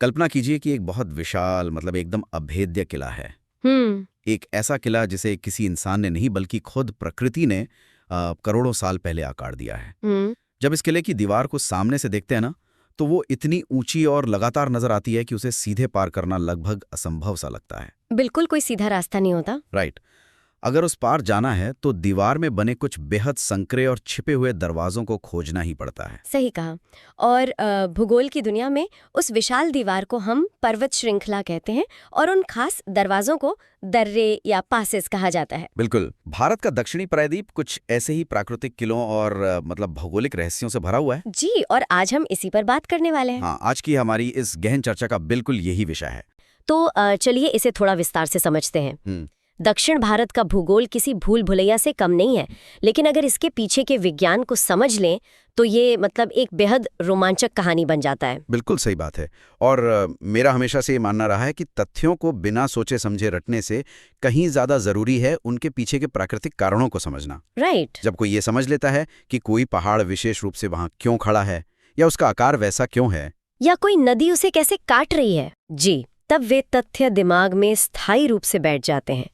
कल्पना कीजिए कि एक बहुत विशाल मतलब एकदम अभेद्य किला है। हम्म। एक ऐसा किला जिसे किसी इंसान ने नहीं बल्कि खुद प्रकृति ने करोड़ों साल पहले आकार दिया है। हम्म। जब इस किले की दीवार को सामने से देखते हैं ना, तो वो इतनी ऊंची और लगातार नजर आती है कि उसे सीधे पार करना लगभग असंभव सा लगता है। बिल्कुल कोई सीधा रास्ता नहीं होता। राइट। अगर उस पार जाना है तो दीवार में बने कुछ बेहद संकरे और छिपे हुए दरवाजों को खोजना ही पड़ता है। सही कहा। और भूगोल की दुनिया में उस विशाल दीवार को हम पर्वत श्रृंखला कहते हैं और उन खास दरवाजों को दर्रे या पासेस कहा जाता है। बिल्कुल। भारत का दक्षिणी प्रायद्वीप कुछ ऐसे ही प्राकृतिक किलों और मतलब भौगोलिक रहस्यों से भरा हुआ है। जी, और आज हम इसी पर बात करने वाले हैं। हाँ, आज की हमारी इस गहन चर्चा का बिल्कुल यही विषय है। तो चलिए इसे थोड़ा विस्तार से समझते हैं। दक्षिण भारत का भूगोल किसी भूल भुलैया से कम नहीं है, लेकिन अगर इसके पीछे के विज्ञान को समझ लें तो ये मतलब एक बेहद रोमांचक कहानी बन जाता है। बिल्कुल सही बात है। और मेरा हमेशा से ये मानना रहा है कि तथ्यों को बिना सोचे समझे रटने से कहीं ज्यादा जरूरी है उनके पीछे के प्राकृतिक कारणों को समझना। राइट। जब कोई ये समझ लेता है कि कोई पहाड़ विशेष रूप से वहां क्यों खड़ा है या उसका आकार वैसा क्यों है, या कोई नदी उसे कैसे काट रही है, जी, तब वे तथ्य दिमाग में स्थायी रूप से बैठ जाते हैं।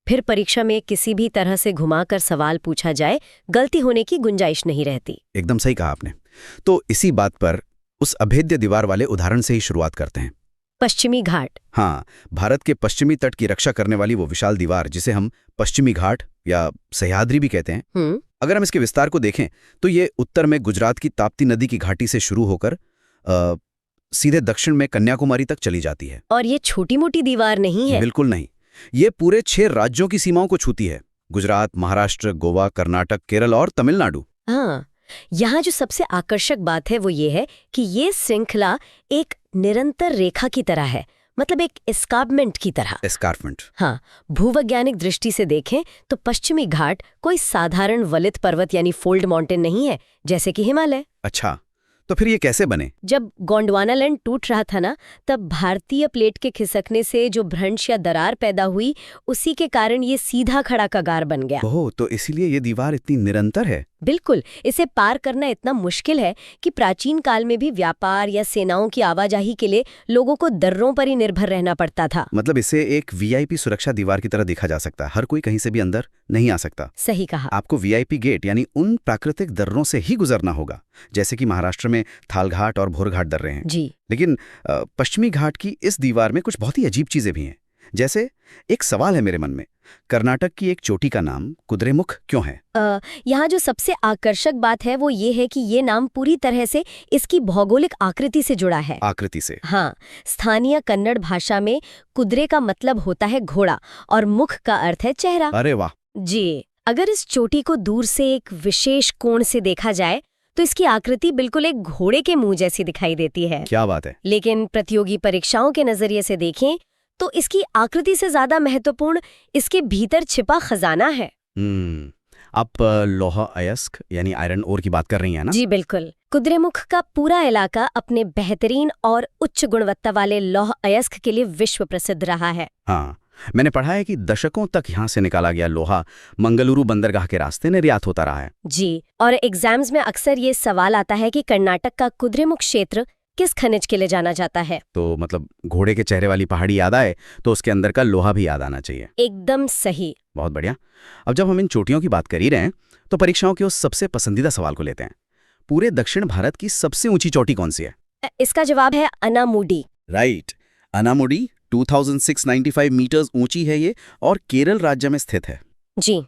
फिर परीक्षा में किसी भी तरह से घुमाकर सवाल पूछा जाए, गलती होने की गुंजाइश नहीं रहती। एकदम सही कहा आपने। तो इसी बात पर उस अभेद्य दीवार वाले उदाहरण से ही शुरुआत करते हैं। पश्चिमी घाट। हाँ, भारत के पश्चिमी तट की रक्षा करने वाली वो विशाल दीवार जिसे हम पश्चिमी घाट या सह्याद्री भी कहते हैं। अगर हम इसके विस्तार को देखें तो ये उत्तर में गुजरात की ताप्ती नदी की घाटी से शुरू होकर सीधे दक्षिण में कन्याकुमारी तक चली जाती है। और ये छोटी मोटी दीवार नहीं है। बिल्कुल नहीं। ये पूरे 6 राज्यों की सीमाओं को छूती है। गुजरात, महाराष्ट्र, गोवा, कर्नाटक, केरल और तमिलनाडु। हाँ, यहाँ जो सबसे आकर्षक बात है वो ये है कि ये श्रृंखला एक निरंतर रेखा की तरह है, मतलब एक एस्कार्पमेंट की तरह। एस्कार्पमेंट। हाँ, भूवैज्ञानिक दृष्टि से देखें तो पश्चिमी घाट कोई साधारण वलित पर्वत यानी फोल्ड माउंटेन नहीं है, जैसे कि हिमालय। अच्छा, तो फिर ये कैसे बने? जब गोंडवानालैंड टूट रहा था ना, तब भारतीय प्लेट के खिसकने से जो भ्रंश या दरार पैदा हुई, उसी के कारण ये सीधा खड़ा कगार बन गया। ओह, तो इसीलिए ये दीवार इतनी निरंतर है। बिल्कुल। इसे पार करना इतना मुश्किल है कि प्राचीन काल में भी व्यापार या सेनाओं की आवाजाही के लिए लोगों को दर्रों पर ही निर्भर रहना पड़ता था। मतलब इसे एक वीआईपी सुरक्षा दीवार की तरह देखा जा सकता है। हर कोई कहीं से भी अंदर नहीं आ सकता। सही कहा। आपको वीआईपी गेट यानी उन प्राकृतिक दर्रों से ही गुजरना होगा, जैसे कि महाराष्ट्र में थालघाट और भोरघाट दर्रे हैं। जी। लेकिन पश्चिमी घाट की इस दीवार में कुछ बहुत ही अजीब चीजें भी हैं। जैसे एक सवाल है मेरे मन में, कर्नाटक की एक चोटी का नाम कुद्रेमुख क्यों है? यहाँ जो सबसे आकर्षक बात है वो ये है कि ये नाम पूरी तरह से इसकी भौगोलिक आकृति से जुड़ा है। आकृति से? हाँ, स्थानीय कन्नड़ भाषा में कुद्रे का मतलब होता है घोड़ा और मुख का अर्थ है चेहरा। अरे वाह। जी, अगर इस चोटी को दूर से एक विशेष कोण से देखा जाए तो इसकी आकृति बिल्कुल एक घोड़े के मुंह जैसी दिखाई देती है। क्या बात है। लेकिन प्रतियोगी परीक्षाओं के नजरिए से देखें तो इसकी आकृति से ज्यादा महत्वपूर्ण इसके भीतर छिपा खजाना है। आप लौह अयस्क यानी आयरन ओर की बात कर रही हैं ना? जी बिल्कुल। कुद्रेमुख का पूरा इलाका अपने बेहतरीन और उच्च गुणवत्ता वाले लौह अयस्क के लिए विश्व प्रसिद्ध रहा है। हाँ, मैंने पढ़ा है कि दशकों तक यहाँ से निकाला गया लोहा मंगलुरु बंदरगाह के रास्ते निर्यात होता रहा है। जी, और एग्जाम्स में अक्सर ये सवाल आता है कि कर्नाटक का कुद्रेमुख क्षेत्र किस खनिज के लिए जाना जाता है। तो मतलब घोड़े के चेहरे वाली पहाड़ी याद आए तो उसके अंदर का लोहा भी याद आना चाहिए। एकदम सही। बहुत बढ़िया। अब जब हम इन चोटियों की बात कर ही रहे हैं तो परीक्षाओं के उस सबसे पसंदीदा सवाल को लेते हैं। पूरे दक्षिण भारत की सबसे ऊंची चोटी कौन सी है? इसका जवाब है अनामुडी। राइट, अनामुडी 2695 मीटर्स ऊंची है ये और केरल राज्य में स्थित है। जी,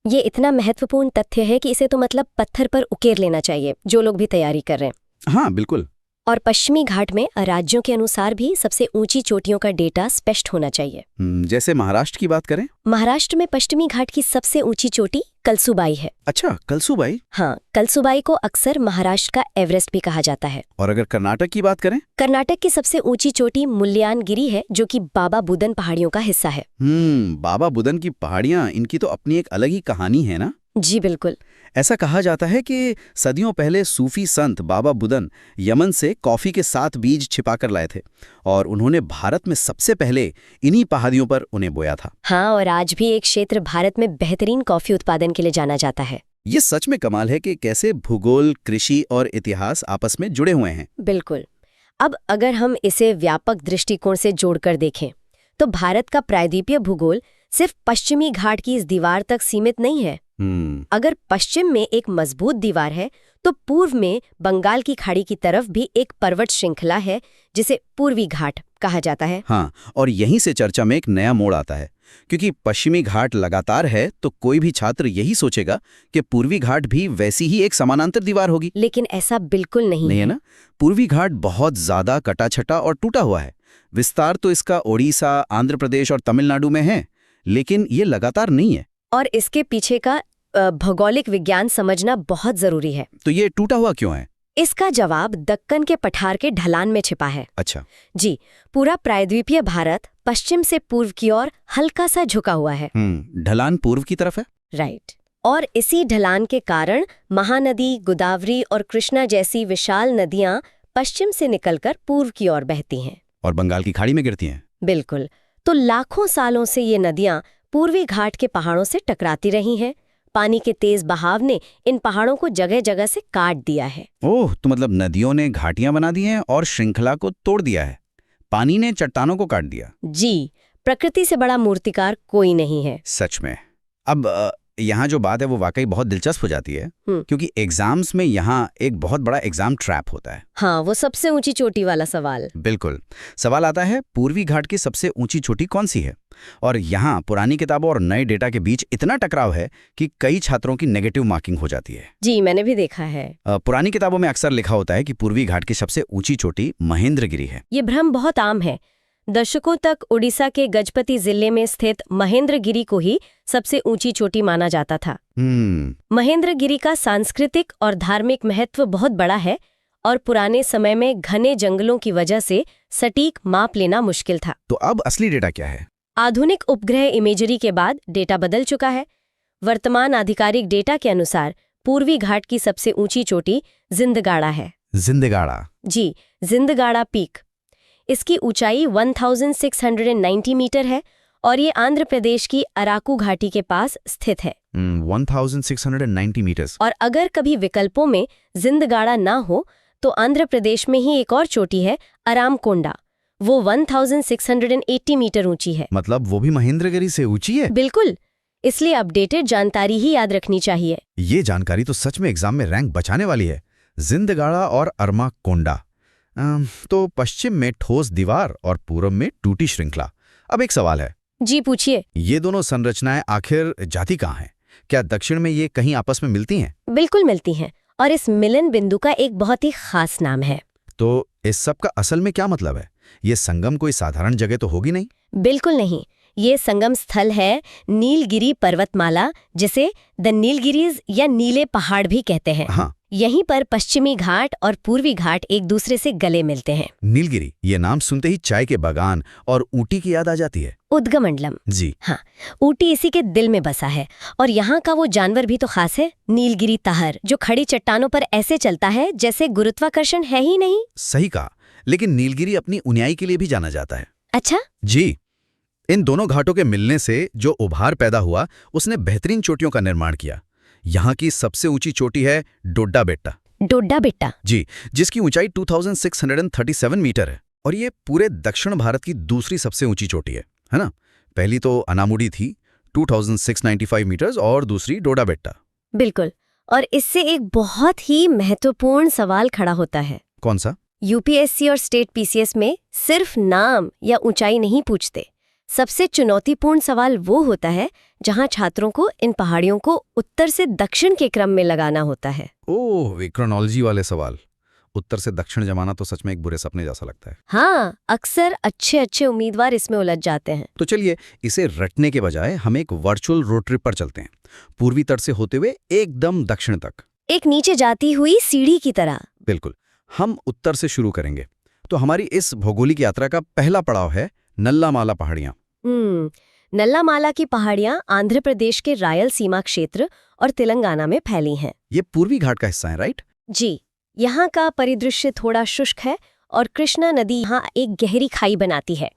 ये इतना महत्वपूर्ण तथ्य है कि इसे तो मतलब पत्थर पर उकेर लेना चाहिए जो लोग भी तैयारी कर रहे हैं। हाँ बिल्कुल। और पश्चिमी घाट में राज्यों के अनुसार भी सबसे ऊंची चोटियों का डेटा स्पष्ट होना चाहिए। जैसे महाराष्ट्र की बात करें? महाराष्ट्र में पश्चिमी घाट की सबसे ऊंची चोटी कलसुबाई है। अच्छा, कलसुबाई? हाँ, कलसुबाई को अक्सर महाराष्ट्र का एवरेस्ट भी कहा जाता है। और अगर कर्नाटक की बात करें? कर्नाटक की सबसे ऊंची चोटी मुल्यानगिरी है, जो कि बाबा बुदन पहाड़ियों का हिस्सा है। बाबा बुदन की पहाड़ियां, इनकी तो अपनी एक अलग ही कहानी है ना? जी बिल्कुल। ऐसा कहा जाता है कि सदियों पहले सूफी संत बाबा बुदन यमन से कॉफी के 7 बीज छिपाकर लाए थे और उन्होंने भारत में सबसे पहले इन्हीं पहाड़ियों पर उन्हें बोया था। हाँ, और आज भी एक क्षेत्र भारत में बेहतरीन कॉफी उत्पादन के लिए जाना जाता है। ये सच में कमाल है कि कैसे भूगोल, कृषि और इतिहास आपस में जुड़े हुए हैं। बिल्कुल। अब अगर हम इसे व्यापक दृष्टिकोण से जोड़कर देखें तो भारत का प्रायद्वीपीय भूगोल सिर्फ पश्चिमी घाट की इस दीवार तक सीमित नहीं है। अगर पश्चिम में एक मजबूत दीवार है तो पूर्व में बंगाल की खाड़ी की तरफ भी एक पर्वत श्रृंखला है जिसे पूर्वी घाट कहा जाता है। हाँ, और यहीं से चर्चा में एक नया मोड़ आता है, क्योंकि पश्चिमी घाट लगातार है तो कोई भी छात्र यही सोचेगा कि पूर्वी घाट भी वैसी ही एक समानांतर दीवार होगी। लेकिन ऐसा बिल्कुल नहीं है ना। पूर्वी घाट बहुत ज्यादा कटाछटा और टूटा हुआ है। विस्तार तो इसका ओडिशा, आंध्र प्रदेश और तमिलनाडु में है, लेकिन ये लगातार नहीं है। और इसके पीछे का भौगोलिक विज्ञान समझना बहुत जरूरी है। तो ये टूटा हुआ क्यों है? इसका जवाब दक्कन के पठार के ढलान में छिपा है। अच्छा जी, पूरा प्रायद्वीपीय भारत पश्चिम से पूर्व की ओर हल्का सा झुका हुआ है। ढलान पूर्व की तरफ है। राइट। और इसी ढलान के कारण महानदी, गोदावरी और कृष्णा जैसी विशाल नदियां पश्चिम से निकलकर पूर्व की ओर बहती हैं और बंगाल की खाड़ी में गिरती हैं। बिल्कुल। तो लाखों सालों से ये नदियां पूर्वी घाट के पहाड़ों से टकराती रही हैं। पानी के तेज बहाव ने इन पहाड़ों को जगह जगह से काट दिया है। ओह, तो मतलब नदियों ने घाटियां बना दी हैं और श्रृंखला को तोड़ दिया है। पानी ने चट्टानों को काट दिया। जी, प्रकृति से बड़ा मूर्तिकार कोई नहीं है। सच में। अब यहाँ जो बात है वो वाकई बहुत दिलचस्प हो जाती है, क्योंकि एग्जाम्स में यहाँ एक बहुत बड़ा एग्जाम ट्रैप होता है। हाँ, वो सबसे ऊंची चोटी वाला सवाल। बिल्कुल। सवाल आता है, पूर्वी घाट की सबसे ऊंची चोटी कौन सी है? और यहाँ पुरानी किताबों और नए डेटा के बीच इतना टकराव है कि कई छात्रों की नेगेटिव मार्किंग हो जाती है। जी, मैंने भी देखा है। पुरानी किताबों में अक्सर लिखा होता है कि पूर्वी घाट की सबसे ऊंची चोटी महेंद्रगिरी है। ये भ्रम बहुत आम है। दशकों तक उड़ीसा के गजपति जिले में स्थित महेंद्रगिरी को ही सबसे ऊंची चोटी माना जाता था। महेंद्रगिरी का सांस्कृतिक और धार्मिक महत्व बहुत बड़ा है और पुराने समय में घने जंगलों की वजह से सटीक माप लेना मुश्किल था। तो अब असली डेटा क्या है? आधुनिक उपग्रह इमेजरी के बाद डेटा बदल चुका है। वर्तमान आधिकारिक डेटा के अनुसार पूर्वी घाट की सबसे ऊंची चोटी जिंदगाड़ा है। जिंदगाड़ा? जी, जिंदगाड़ा पीक। इसकी ऊंचाई 1690 मीटर है और ये आंध्र प्रदेश की अराकू घाटी के पास स्थित है। 1690 मीटर्स। और अगर कभी विकल्पों में जिंदगाड़ा ना हो तो आंध्र प्रदेश में ही एक और चोटी है, अरामकोंडा। वो 1680 मीटर ऊंची है। मतलब वो भी महेंद्रगिरी से ऊंची है? बिल्कुल। इसलिए अपडेटेड जानकारी ही याद रखनी चाहिए। ये जानकारी तो सच में एग्जाम में रैंक बचाने वाली है। जिंदगाड़ा और अरामकोंडा। तो पश्चिम में ठोस दीवार और पूर्व में टूटी श्रृंखला। अब एक सवाल है। जी, पूछिए। ये दोनों संरचनाएं आखिर जाती कहाँ हैं? क्या दक्षिण में ये कहीं आपस में मिलती हैं? बिल्कुल मिलती हैं, और इस मिलन बिंदु का एक बहुत ही खास नाम है। तो इस सब का असल में क्या मतलब है? ये संगम कोई साधारण जगह तो होगी नहीं? बिल्कुल नहीं। ये संगम स्थल है नीलगिरी पर्वतमाला, जिसे द नीलगिरीज या नीले पहाड़ भी कहते हैं। हाँ। यहीं पर पश्चिमी घाट और पूर्वी घाट एक दूसरे से गले मिलते हैं। नीलगिरी, ये नाम सुनते ही चाय के बागान और ऊटी की याद आ जाती है। उद्गमंडलम। जी हाँ, ऊटी इसी के दिल में बसा है। और यहाँ का वो जानवर भी तो खास है, नीलगिरी ताहर, जो खड़ी चट्टानों पर ऐसे चलता है जैसे गुरुत्वाकर्षण है ही नहीं। सही कहा। लेकिन नीलगिरी अपनी ऊंचाई के लिए भी जाना जाता है। अच्छा जी, इन दोनों घाटों के मिलने से जो उभार पैदा हुआ उसने बेहतरीन चोटियों का निर्माण किया। यहाँ की सबसे ऊंची चोटी है डोड्डा बेट्टा। डोड्डा बेट्टा? जी, जिसकी ऊंचाई 2637 मीटर है और ये पूरे दक्षिण भारत की दूसरी सबसे ऊंची चोटी है ना? पहली तो अनामुडी थी 2695 मीटर्स और दूसरी डोड्डा बेट्टा। बिल्कुल। और इससे एक बहुत ही महत्वपूर्ण सवाल खड़ा होता है। कौन सा? यूपीएससी और स्टेट पीसीएस में सिर्फ नाम या ऊंचाई नहीं पूछते। सबसे चुनौतीपूर्ण सवाल वो होता है जहां छात्रों को इन पहाड़ियों को उत्तर से दक्षिण के क्रम में लगाना होता है। ओह, वे क्रोनोलॉजी वाले सवाल। उत्तर से दक्षिण जमाना तो सच में एक बुरे सपने जैसा लगता है। हाँ, अक्सर अच्छे उम्मीदवार इसमें उलझ जाते हैं। तो चलिए, इसे रटने के बजाय हम एक वर्चुअल रोड ट्रिप पर चलते हैं, पूर्वी तट से होते हुए एकदम दक्षिण तक, एक नीचे जाती हुई सीढ़ी की तरह। बिल्कुल। हम उत्तर से शुरू करेंगे। तो हमारी इस भौगोलिक यात्रा का पहला पड़ाव है नल्लामाला पहाड़ियाँ। नल्लामाला की पहाड़ियाँ आंध्र प्रदेश के रायलसीमा क्षेत्र और तेलंगाना में फैली हैं। ये पूर्वी घाट का हिस्सा है, राइट? जी, यहाँ का परिदृश्य थोड़ा शुष्क है और कृष्णा नदी यहाँ एक गहरी खाई बनाती है।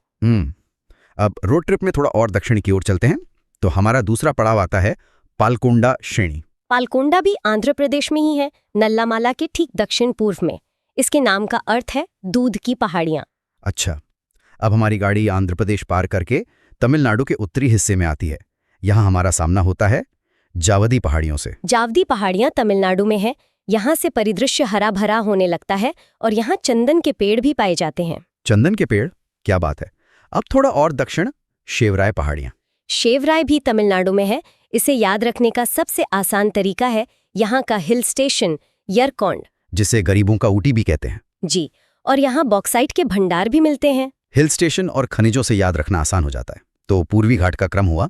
अब रोड ट्रिप में थोड़ा और दक्षिण की ओर चलते हैं। तो हमारा दूसरा पड़ाव आता है पालकोंडा श्रेणी। पालकोंडा भी आंध्र प्रदेश में ही है, नल्लामाला के ठीक दक्षिण पूर्व में। इसके नाम का अर्थ है दूध की पहाड़ियां। अच्छा, अब हमारी गाड़ी आंध्र प्रदेश पार करके तमिलनाडु के उत्तरी हिस्से में आती है। यहाँ हमारा सामना होता है जावदी पहाड़ियों से। जावदी पहाड़ियां तमिलनाडु में है। यहाँ से परिदृश्य हरा भरा होने लगता है और यहाँ चंदन के पेड़ भी पाए जाते हैं। चंदन के पेड़, क्या बात है। अब थोड़ा और दक्षिण, शेवराय पहाड़ियां। शेवराय भी तमिलनाडु में है। इसे याद रखने का सबसे आसान तरीका है यहाँ का हिल स्टेशन यरकौंड, जिसे गरीबों का ऊटी भी कहते हैं। जी, और यहाँ बॉक्साइट के भंडार भी मिलते हैं। हिल स्टेशन और खनिजों से याद रखना आसान हो जाता है। तो पूर्वी घाट का क्रम हुआ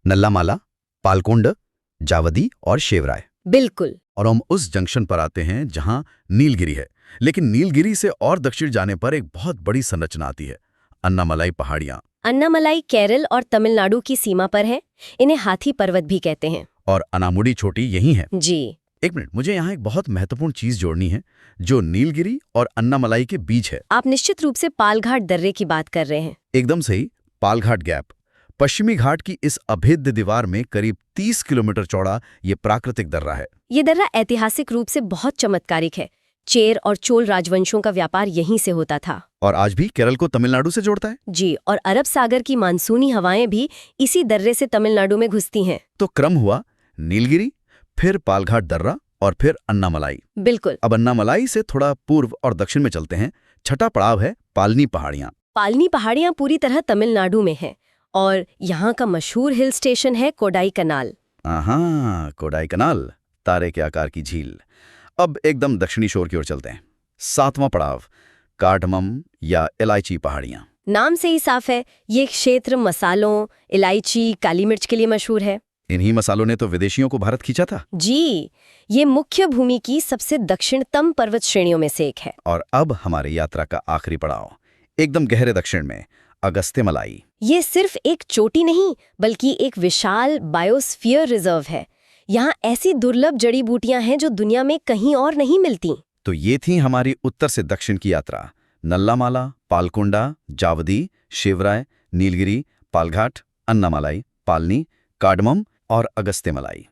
नल्लामाला, पालकोंड, जावदी और शेवराय। बिल्कुल। और हम उस जंक्शन पर आते हैं जहां नीलगिरी है। लेकिन नीलगिरी से और दक्षिण जाने पर एक बहुत बड़ी संरचना आती है, अन्नामलाई पहाड़ियां। अन्नामलाई केरल और तमिलनाडु की सीमा पर है। इन्हें हाथी पर्वत भी कहते हैं। और अनामुडी चोटी यही है। जी। एक मिनट, मुझे यहाँ एक बहुत महत्वपूर्ण चीज जोड़नी है जो नीलगिरी और अन्नामलाई के बीच है। आप निश्चित रूप से पालघाट दर्रे की बात कर रहे हैं। एकदम सही, पालघाट गैप। पश्चिमी घाट की इस अभेद्य दीवार में करीब 30 किलोमीटर चौड़ा ये प्राकृतिक दर्रा है। ये दर्रा ऐतिहासिक रूप से बहुत चमत्कारिक है। चेर और चोल राजवंशों का व्यापार यहीं से होता था। और आज भी केरल को तमिलनाडु से जोड़ता है। जी, और अरब सागर की मानसूनी हवाएं भी इसी दर्रे से तमिलनाडु में घुसती हैं। तो क्रम हुआ नीलगिरी, फिर पालघाट दर्रा और फिर अन्नामलाई। बिल्कुल। अब अन्नामलाई से थोड़ा पूर्व और दक्षिण में चलते हैं। छठा पड़ाव है पालनी पहाड़ियां। पालनी पहाड़ियां पूरी तरह तमिलनाडु में है और यहाँ का मशहूर हिल स्टेशन है कोडाईकनाल। हाँ, कोडाईकनाल, तारे के आकार की झील। अब एकदम दक्षिणी शोर की ओर चलते हैं। सातवां पड़ाव कार्डमम या इलायची पहाड़ियां। नाम से ही साफ है, ये क्षेत्र मसालों, इलायची, काली मिर्च के लिए मशहूर है। इन्हीं मसालों ने तो विदेशियों को भारत खींचा था। जी, ये मुख्य भूमि की सबसे दक्षिणतम पर्वत श्रेणियों में से एक है। और अब हमारी यात्रा का आखिरी पड़ाव, एकदम गहरे दक्षिण में अगस्त्यमलाई। ये सिर्फ एक चोटी नहीं बल्कि एक विशाल बायोस्फीयर रिजर्व है। यहाँ ऐसी दुर्लभ जड़ी बूटियां हैं जो दुनिया में कहीं और नहीं मिलती। तो ये थी हमारी उत्तर से दक्षिण की यात्रा। नल्लामाला, पालकोंडा, जावदी, शेवराय, नीलगिरी, पालघाट, अन्नामलाई, पालनी, कार्डमम और अगस्त्यमलाई।